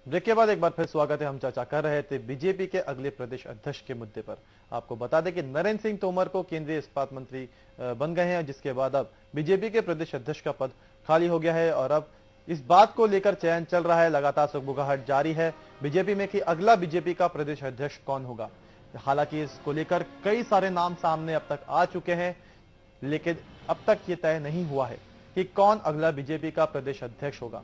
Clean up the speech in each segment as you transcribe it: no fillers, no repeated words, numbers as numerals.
Break के बाद एक बार फिर स्वागत है। हम चर्चा कर रहे थे बीजेपी के अगले प्रदेश अध्यक्ष के मुद्दे पर। आपको बता दें कि नरेंद्र सिंह तोमर को केंद्रीय इस्पात मंत्री बन गए हैं, जिसके बाद अब बीजेपी के प्रदेश अध्यक्ष का पद खाली हो गया है और अब इस बात को लेकर चयन चल रहा है, लगातार सुगबुगाहट जारी है बीजेपी में कि अगला बीजेपी का प्रदेश अध्यक्ष कौन होगा। हालांकि इसको लेकर कई सारे नाम सामने अब तक आ चुके हैं, लेकिन अब तक ये तय नहीं हुआ है कि कौन अगला बीजेपी का प्रदेश अध्यक्ष होगा।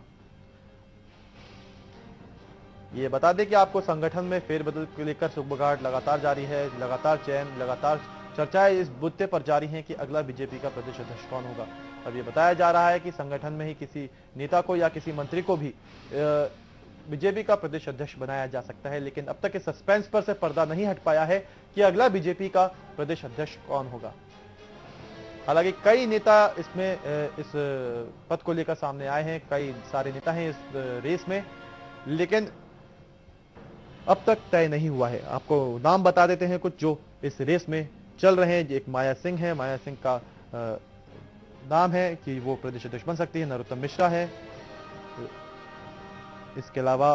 ये बता दें कि आपको संगठन में फेरबदल को लेकर सुगबुगाहट लगातार जारी है, लगातार चयन, लगातार चर्चाएं इस मुद्दे पर जारी हैं कि अगला बीजेपी का प्रदेश अध्यक्ष कौन होगा। अब ये बताया जा रहा है कि संगठन में ही किसी नेता को या किसी मंत्री को भी बीजेपी का प्रदेश अध्यक्ष बनाया जा सकता है, लेकिन अब तक इस सस्पेंस पर से पर्दा नहीं हट पाया है कि अगला बीजेपी का प्रदेश अध्यक्ष कौन होगा। हालांकि कई नेता इसमें इस पद को लेकर सामने आए हैं, कई सारे नेता हैं इस रेस में, लेकिन अब तक तय नहीं हुआ है। आपको नाम बता देते हैं कुछ जो इस रेस में चल रहे हैं। एक माया सिंह है, माया सिंह का नाम है कि वो प्रदेश अध्यक्ष बन सकती है। नरोत्तम मिश्रा है, इसके अलावा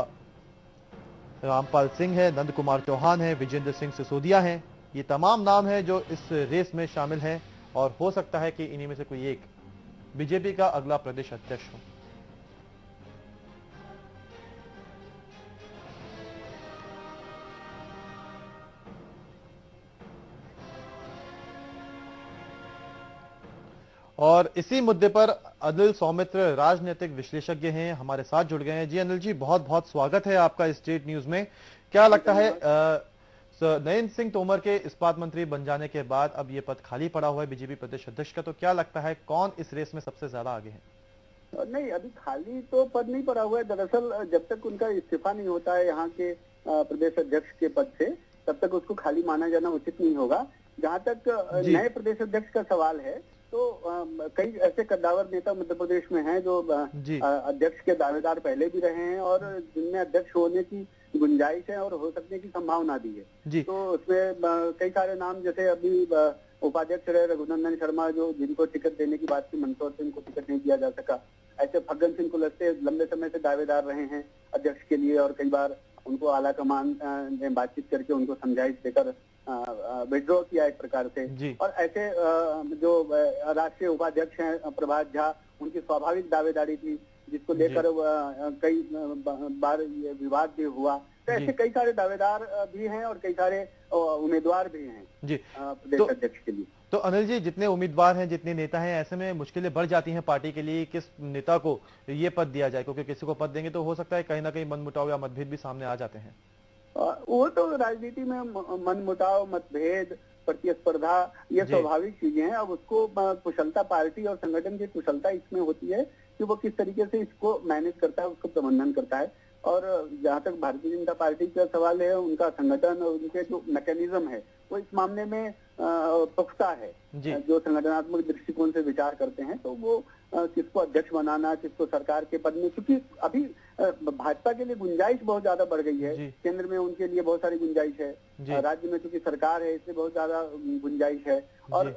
रामपाल सिंह है, नंद कुमार चौहान है, विजेंद्र सिंह सिसोदिया है। ये तमाम नाम है जो इस रेस में शामिल हैं और हो सकता है कि इन्हीं में से कोई एक बीजेपी का अगला प्रदेश अध्यक्ष हो। और इसी मुद्दे पर अनिल सौमित्र राजनीतिक विश्लेषज्ञ हैं, हमारे साथ जुड़ गए हैं। जी अनिल जी, बहुत बहुत स्वागत है आपका स्टेट न्यूज में। क्या लगता है नरेंद्र सिंह तोमर के इस्पात मंत्री बन जाने के बाद अब ये पद खाली पड़ा हुआ है बीजेपी प्रदेश अध्यक्ष का, तो क्या लगता है कौन इस रेस में सबसे ज्यादा आगे है? नहीं, अभी खाली तो पद नहीं पड़ा हुआ है। दरअसल जब तक उनका इस्तीफा नहीं होता है यहाँ के प्रदेश अध्यक्ष के पद से, तब तक उसको खाली माना जाना उचित नहीं होगा। जहाँ तक नए प्रदेश अध्यक्ष का सवाल है, तो कई ऐसे कद्दावर नेता मध्य प्रदेश में हैं जो अध्यक्ष के दावेदार पहले भी रहे हैं और जिनमें अध्यक्ष होने की गुंजाइश है और हो सकने की संभावना भी है। तो उसमें कई सारे नाम, जैसे अभी उपाध्यक्ष रहे रघुनंदन शर्मा, जो जिनको टिकट देने की बात थी, मंदसौर से उनको टिकट नहीं दिया जा सका। ऐसे फग्गन सिंह कुलस्ते लंबे समय से दावेदार रहे हैं अध्यक्ष के लिए और कई बार उनको आला कमान ने बातचीत करके उनको समझाइश देकर विड्रॉ किया एक प्रकार से। और ऐसे जो राष्ट्रीय उपाध्यक्ष हैं प्रभात झा, उनकी स्वाभाविक दावेदारी थी जिसको लेकर कई बार ये विवाद भी हुआ। तो ऐसे कई सारे दावेदार भी हैं और कई सारे उम्मीदवार भी हैं प्रदेश अध्यक्ष के लिए। तो अनिल जी, जितने उम्मीदवार हैं, जितने नेता हैं, ऐसे में मुश्किलें बढ़ जाती हैं पार्टी के लिए किस नेता को ये पद दिया जाए, क्योंकि किसी को पद देंगे तो हो सकता है कहीं ना कहीं मनमुटाव या मतभेद भी सामने आ जाते हैं। वो तो राजनीति में मनमुटाव, मतभेद, प्रतिस्पर्धा, ये स्वाभाविक चीजें हैं। अब उसको कुशलता पार्टी और संगठन की कुशलता इसमें होती है कि वो किस तरीके से इसको मैनेज करता है, उसको प्रबंधन करता है। और जहाँ तक भारतीय जनता पार्टी का सवाल है, उनका संगठन और उनके जो मैकेनिज्म है वो इस मामले में पुख्ता है। जो संगठनात्मक दृष्टिकोण से विचार करते हैं, तो वो किसको अध्यक्ष बनाना, किसको सरकार के पद में, क्योंकि अभी भाजपा के लिए गुंजाइश बहुत ज्यादा बढ़ गई है। केंद्र में उनके लिए बहुत सारी गुंजाइश है, राज्य में चूंकि सरकार है इसलिए बहुत ज्यादा गुंजाइश है। और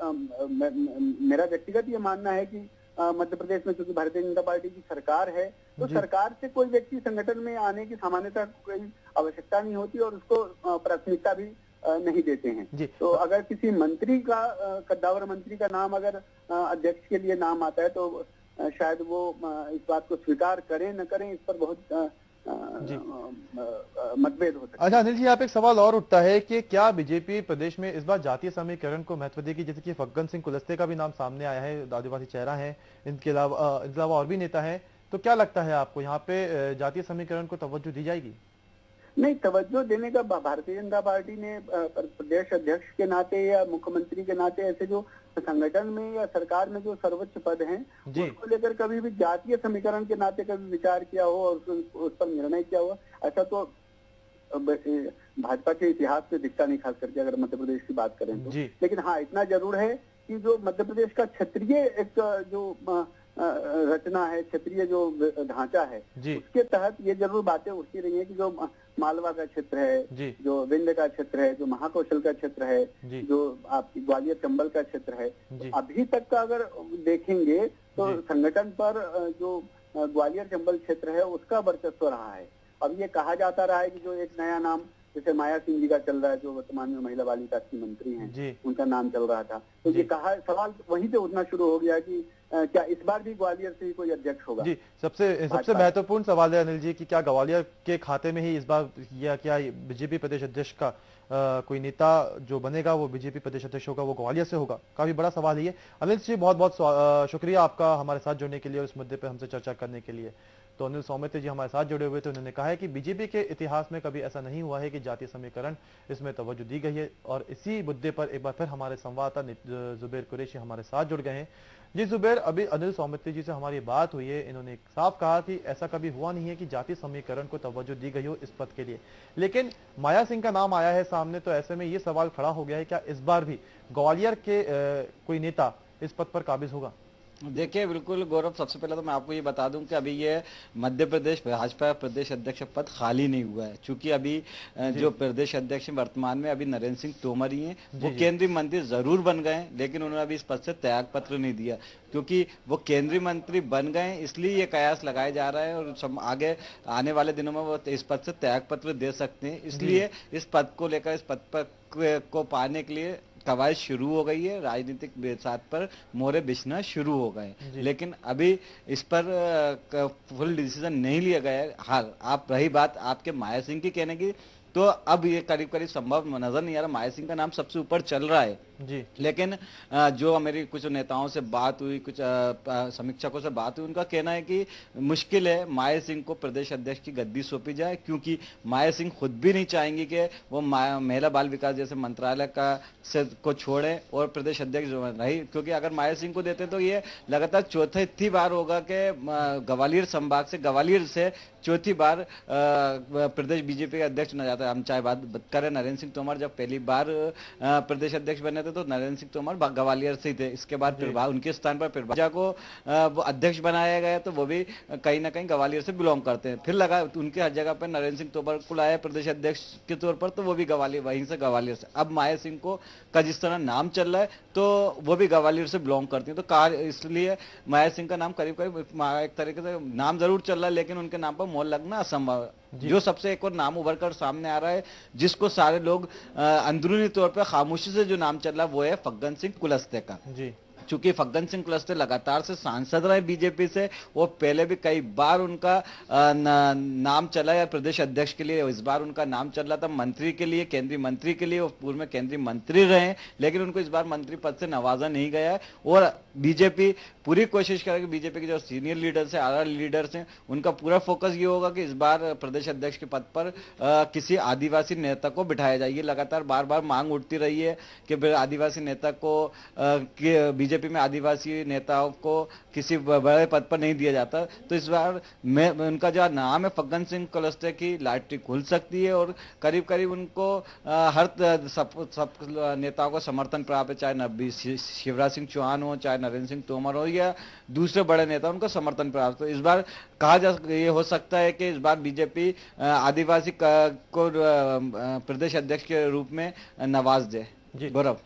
मेरा व्यक्तिगत ये मानना है कि मध्य प्रदेश में चूंकि भारतीय जनता पार्टी की सरकार है, तो सरकार से कोई व्यक्ति संगठन में आने की सामान्यतः कोई आवश्यकता नहीं होती और उसको प्राथमिकता भी नहीं देते हैं। तो अगर किसी मंत्री का, कद्दावर मंत्री का नाम अगर अध्यक्ष के लिए नाम आता है, तो शायद वो इस बात को स्वीकार करें न करें, इस पर बहुत मतभेद हो सकता है। अच्छा अनिल जी, आप एक सवाल और उठता है कि क्या बीजेपी प्रदेश में इस बार जातीय समीकरण को महत्व देगी? जैसे कि फग्गन सिंह कुलस्ते का भी नाम सामने आया है, आदिवासी चेहरा है, इनके अलावा और भी नेता हैं, तो क्या लगता है आपको यहाँ पे जातीय समीकरण को तवज्जो दी जाएगी? नहीं, तवज्जो देने का भारतीय जनता पार्टी ने प्रदेश अध्यक्ष के नाते या मुख्यमंत्री के नाते ऐसे जो संगठन में या सरकार में जो सर्वोच्च पद हैं उसको लेकर कभी भी जातीय समीकरण के नाते कभी विचार किया हो और उस पर निर्णय किया हो, ऐसा तो भाजपा के इतिहास में दिखता नहीं, खास करके अगर मध्य प्रदेश की बात करें तो। लेकिन हाँ, इतना जरूर है कि जो मध्य प्रदेश का क्षेत्रीय एक जो रचना है, क्षेत्रीय जो ढांचा है, उसके तहत ये जरूर बातें उठती रही है कि जो मालवा का क्षेत्र है, जो विंध्य का क्षेत्र है, जो महाकौशल का क्षेत्र है, जो आपकी ग्वालियर चंबल का क्षेत्र है, तो अभी तक का अगर देखेंगे तो संगठन पर जो ग्वालियर चंबल क्षेत्र है उसका वर्चस्व रहा है। अब ये कहा जाता रहा है कि जो एक नया नाम जैसे माया सिंह जी का चल रहा है, जो वर्तमान में महिला बाल विकास की मंत्री हैं, उनका नाम चल रहा था, तो ये कहा सवाल वहीं से उठना शुरू हो गया कि क्या इस बार भी ग्वालियर से ही कोई अध्यक्ष होगा। जी, सबसे महत्वपूर्ण सवाल है अनिल जी कि क्या ग्वालियर के खाते में ही इस बार या क्या बीजेपी प्रदेश अध्यक्ष का कोई नेता जो बनेगा वो बीजेपी प्रदेश अध्यक्ष होगा, वो ग्वालियर से होगा? काफी बड़ा सवाल है ये। अनिल जी, बहुत बहुत शुक्रिया आपका हमारे साथ जुड़ने के लिए और इस मुद्दे पर हमसे चर्चा करने के लिए। तो अनिल सौमित्र जी हमारे साथ जुड़े हुए थे, उन्होंने कहा है कि बीजेपी के इतिहास में कभी ऐसा नहीं हुआ है कि जातीय समीकरण इसमें तवज्जो दी गई है। और इसी मुद्दे पर एक बार फिर हमारे संवाददाता जुबैर कुरैशी हमारे साथ जुड़ गए हैं। जी जुबैर, अभी अनिल सौमित्र जी से हमारी बात हुई है, इन्होंने साफ कहा कि ऐसा कभी हुआ नहीं है कि जातीय समीकरण को तवज्जो दी गई हो इस पद के लिए, लेकिन माया सिंह का नाम आया है सामने, तो ऐसे में ये सवाल खड़ा हो गया है क्या इस बार भी ग्वालियर के कोई नेता इस पद पर काबिज होगा? देखिए बिल्कुल गौरव, सबसे पहले तो मैं आपको ये बता दूं कि अभी ये मध्य प्रदेश भाजपा प्रदेश अध्यक्ष पद खाली नहीं हुआ है, क्योंकि अभी जो प्रदेश अध्यक्ष वर्तमान में अभी नरेंद्र सिंह तोमर ही हैं। वो केंद्रीय मंत्री जरूर बन गए, लेकिन उन्होंने अभी इस पद से त्याग पत्र नहीं दिया, क्योंकि वो केंद्रीय मंत्री बन गए, इसलिए ये कयास लगाया जा रहा है और आगे आने वाले दिनों में वो इस पद से त्याग पत्र दे सकते हैं। इसलिए इस पद को लेकर, इस पद पर को पाने के लिए कवायद शुरू हो गई है, राजनीतिक बेसात पर मोहरे बिछना शुरू हो गए, लेकिन अभी इस पर फुल डिसीजन नहीं लिया गया है। हाल आप रही बात आपके माया सिंह की कहने की, तो अब ये करीब करीब संभव नजर नहीं आ रहा। माया सिंह का नाम सबसे ऊपर चल रहा है जी, लेकिन जो मेरी कुछ नेताओं से बात हुई, कुछ समीक्षकों से बात हुई, उनका कहना है कि मुश्किल है माया सिंह को प्रदेश अध्यक्ष की गद्दी सौंपी जाए, क्योंकि माया सिंह खुद भी नहीं चाहेंगी कि वो महिला बाल विकास जैसे मंत्रालय का से को छोड़े और प्रदेश अध्यक्ष रही, क्योंकि अगर माया सिंह को देते तो ये लगातार चौथी बार होगा कि ग्वालियर संभाग से, ग्वालियर से चौथी बार प्रदेश बीजेपी के अध्यक्ष न जाता है। हम चाहे बात करें नरेंद्र सिंह तोमर, जब पहली बार प्रदेश अध्यक्ष बने थे तो नरेंद्र सिंह तोमर ग्वालियर से ही थे, इसके बाद फिर उनके स्थान पर फिर भाजपा को वो अध्यक्ष बनाया गया, तो वो भी कहीं ना कहीं ग्वालियर से बिलोंग करते हैं। फिर लगा उनके हर जगह पर नरेंद्र सिंह तोमर को लाया प्रदेश अध्यक्ष के तौर पर, तो वो भी ग्वालियर, वहीं से ग्वालियर से। अब माया सिंह को का जिस तरह नाम चल रहा है तो वो भी ग्वालियर से बिलोंग करती है, तो इसलिए माया सिंह का नाम करीब करीब एक तरीके से नाम जरूर चल रहा है, लेकिन उनके नाम पर मोहर लगना असंभव है। जो सबसे एक और नाम उभर कर सामने आ रहा है, जिसको सारे लोग अंदरूनी तौर पर खामोशी से जो नाम चल रहा है, वो है फग्गन सिंह कुलस्ते का जी। चूंकि फग्गन सिंह कुलस्ते लगातार से सांसद रहे बीजेपी से, और पहले भी कई बार उनका नाम चला है प्रदेश अध्यक्ष के लिए, इस बार उनका नाम चल रहा था मंत्री के लिए, केंद्रीय मंत्री के लिए, और पूर्व में केंद्रीय मंत्री रहे, लेकिन उनको इस बार मंत्री पद से नवाजा नहीं गया है। और बीजेपी पूरी कोशिश करेगी, बीजेपी के जो सीनियर लीडर्स हैं, आला लीडर्स हैं, उनका पूरा फोकस ये होगा कि इस बार प्रदेश अध्यक्ष के पद पर किसी आदिवासी नेता को बिठाया जाए। ये लगातार बार बार मांग उठती रही है कि आदिवासी नेता को बीजेपी में आदिवासी नेताओं को किसी बड़े पद पर नहीं दिया जाता, तो इस बार उनका जो नाम है फग्गन सिंह कुलस्ते की लॉटरी खुल सकती है, और करीब करीब उनको हर सब नेताओं को समर्थन प्राप्त है, चाहे शिवराज सिंह चौहान हो, चाहे नरेंद्र सिंह तोमर हो, या दूसरे बड़े नेता, उनको समर्थन प्राप्त हो। इस बार कहा जा ये हो सकता है कि इस बार बीजेपी आदिवासी को प्रदेश अध्यक्ष के रूप में नवाज दे जी। गौरव,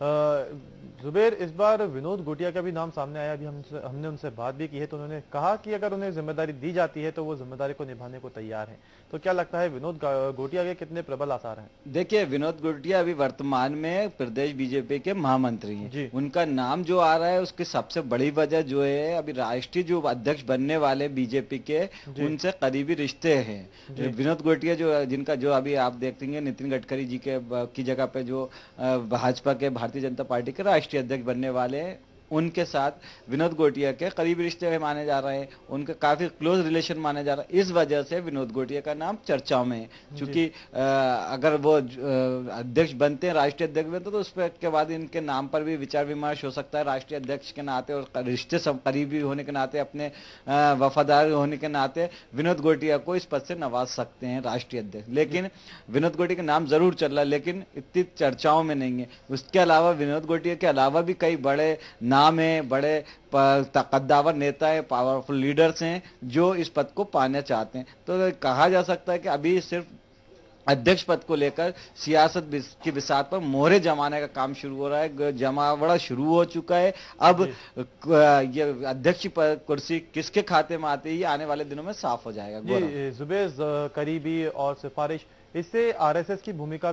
जुबैर, इस बार विनोद गोटिया का भी नाम सामने आया, अभी हमने उनसे बात भी की है, तो उन्होंने कहा कि अगर उन्हें जिम्मेदारी दी जाती है तो वो जिम्मेदारी को निभाने को तैयार हैं। तो क्या लगता है विनोद गोटिया के कितने प्रबल आसार हैं? देखिए, विनोद गोटिया अभी वर्तमान में प्रदेश बीजेपी के महामंत्री हैं। उनका नाम जो आ रहा है उसकी सबसे बड़ी वजह जो है, अभी राष्ट्रीय जो अध्यक्ष बनने वाले बीजेपी के, उनसे करीबी रिश्ते हैं। विनोद गोटिया जो जिनका जो अभी आप देखेंगे नितिन गडकरी जी के की जगह पे जो भाजपा के, भारतीय जनता पार्टी के राष्ट्रीय अध्यक्ष बनने वाले हैं, उनके साथ विनोद गोटिया के करीबी रिश्ते माने जा रहे हैं, उनके काफी क्लोज रिलेशन माने जा रहा है। इस वजह से विनोद गोटिया का नाम चर्चाओं में है, क्योंकि अगर वो अध्यक्ष बनते हैं, राष्ट्रीय अध्यक्ष बनते, तो उसके बाद इनके नाम पर भी विचार विमर्श हो सकता है राष्ट्रीय अध्यक्ष के नाते, और रिश्ते सब करीबी होने के नाते, अपने वफादार होने के नाते विनोद गोटिया को इस पद से नवाज सकते हैं राष्ट्रीय अध्यक्ष। लेकिन विनोद गोटिया का नाम जरूर चल रहा है, लेकिन इतनी चर्चाओं में नहीं है। उसके अलावा विनोद गोटिया के अलावा भी कई बड़े नाम है, बड़े कद्दावर नेता है, पावरफुल लीडर्स हैं जो इस पद को पाना चाहते हैं। तो कहा जा सकता है कि अभी सिर्फ अध्यक्ष पद को लेकर सियासत की बिसात पर मोहरे जमाने का काम शुरू हो रहा है, जमावड़ा शुरू हो चुका है। अब ये अध्यक्ष कुर्सी किसके खाते में आती है, ये आने वाले दिनों में साफ हो जाएगा। जी जुबैर, करीबी और सिफारिश, इससे आरएसएस की भूमिका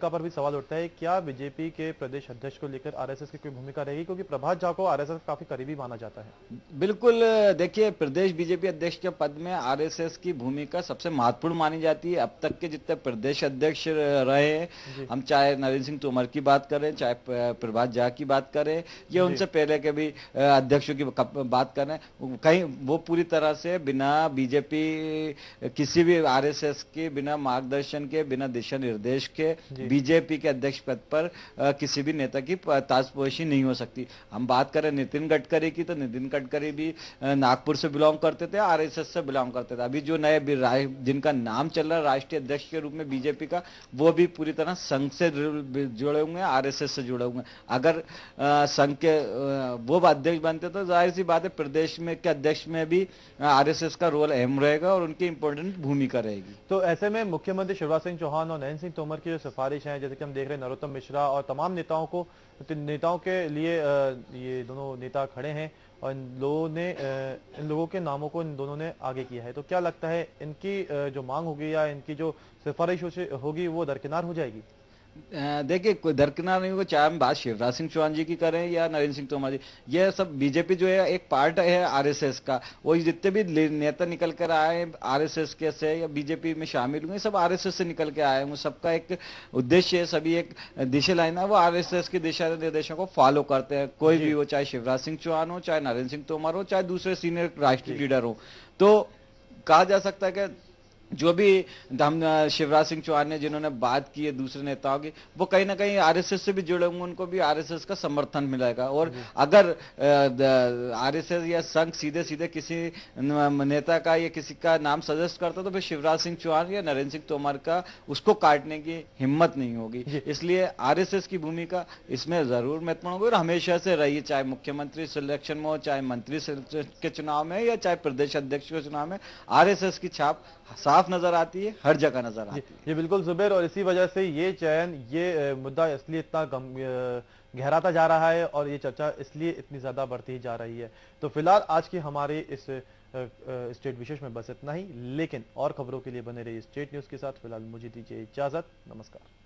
पर भी सवाल उठता है। क्या बीजेपी के प्रदेश अध्यक्ष को लेकर आरएसएस की कोई भूमिका रहेगी, क्योंकि प्रभात झा को आरएसएस काफी करीबी माना जाता है। बिल्कुल, देखिए प्रदेश बीजेपी अध्यक्ष के पद में आरएसएस की भूमिका सबसे महत्वपूर्ण मानी जाती है। अब तक के जितने प्रदेश अध्यक्ष रहे हैं, हम चाहे नरेंद्र सिंह तोमर की बात करें, चाहे प्रभात झा की बात करें, या उनसे पहले के भी अध्यक्षों की बात करें, कहीं वो पूरी तरह से बिना बीजेपी किसी भी आरएसएस के बिना मार्गदर्शन के, बिना दिशा निर्देश के बीजेपी के अध्यक्ष पद पर किसी भी नेता की ताजपोशी नहीं हो सकती। हम बात करें नितिन गडकरी की, तो नितिन गडकरी भी नागपुर से बिलोंग करते थे, आरएसएस से बिलोंग करते थे। अभी जो नए जिनका नाम चल रहा है राष्ट्रीय अध्यक्ष के रूप में बीजेपी का, वो भी पूरी तरह संघ से जुड़े हुए हैं, आरएसएस से जुड़े हुए हैं। अगर संघ के वो अध्यक्ष बनते तो जाहिर सी बात है प्रदेश में के अध्यक्ष में भी आरएसएस का रोल अहम रहेगा और उनकी इंपॉर्टेंट भूमिका रहेगी। तो ऐसे में मुख्यमंत्री शिवराज सिंह चौहान और नरेंद्र सिंह तोमर की जो सिफारिश है, जैसे कि हम देख रहे हैं नरोत्तम मिश्रा और तमाम नेताओं के लिए ये दोनों नेता खड़े हैं और इन लोगों के नामों को इन दोनों ने आगे किया है। तो क्या लगता है इनकी जो मांग होगी या इनकी जो सिफारिश होगी वो दरकिनार हो जाएगी? देखिए कोई दरकिनार नहीं होगा, चाहे हम बात शिवराज सिंह चौहान जी की करें या नरेंद्र सिंह तोमर जी। ये सब बीजेपी जो है एक पार्ट है आरएसएस का। वो जितने भी नेता निकल कर आए आरएसएस के से या बीजेपी में शामिल हुए, सब आरएसएस से निकल के आए हैं। सबका एक उद्देश्य है, सभी एक दिशा लाइन है, वो आरएसएस के दिशा निर्देशों को फॉलो करते हैं। कोई भी हो, चाहे शिवराज सिंह चौहान हो, चाहे नरेंद्र सिंह तोमर हो, चाहे दूसरे सीनियर राष्ट्रीय लीडर हो। तो कहा जा सकता है कि जो भी हम शिवराज सिंह चौहान ने जिन्होंने बात की है दूसरे नेताओं की, वो कहीं ना कहीं आरएसएस से भी जुड़े होंगे, उनको भी आरएसएस का समर्थन मिलेगा। और अगर आरएसएस या संघ सीधे सीधे किसी नेता का या किसी का नाम सजेस्ट करता तो फिर शिवराज सिंह चौहान या नरेंद्र सिंह तोमर का उसको काटने की हिम्मत नहीं होगी। इसलिए आरएसएस की भूमिका इसमें जरूर महत्वपूर्ण होगी और हमेशा से रही है, चाहे मुख्यमंत्री सिलेक्शन में हो, चाहे मंत्री के चुनाव में, या चाहे प्रदेश अध्यक्ष के चुनाव में, आरएसएस की छाप साफ नजर आती है, हर जगह नजर आती है। ये बिल्कुल जुबैर, और इसी वजह से ये चयन, ये मुद्दा इसलिए इतना गहराता जा रहा है और ये चर्चा इसलिए इतनी ज्यादा बढ़ती ही जा रही है। तो फिलहाल आज की हमारे इस स्टेट विशेष में बस इतना ही, लेकिन और खबरों के लिए बने रहिए स्टेट न्यूज के साथ। फिलहाल मुझे दीजिए इजाजत, नमस्कार।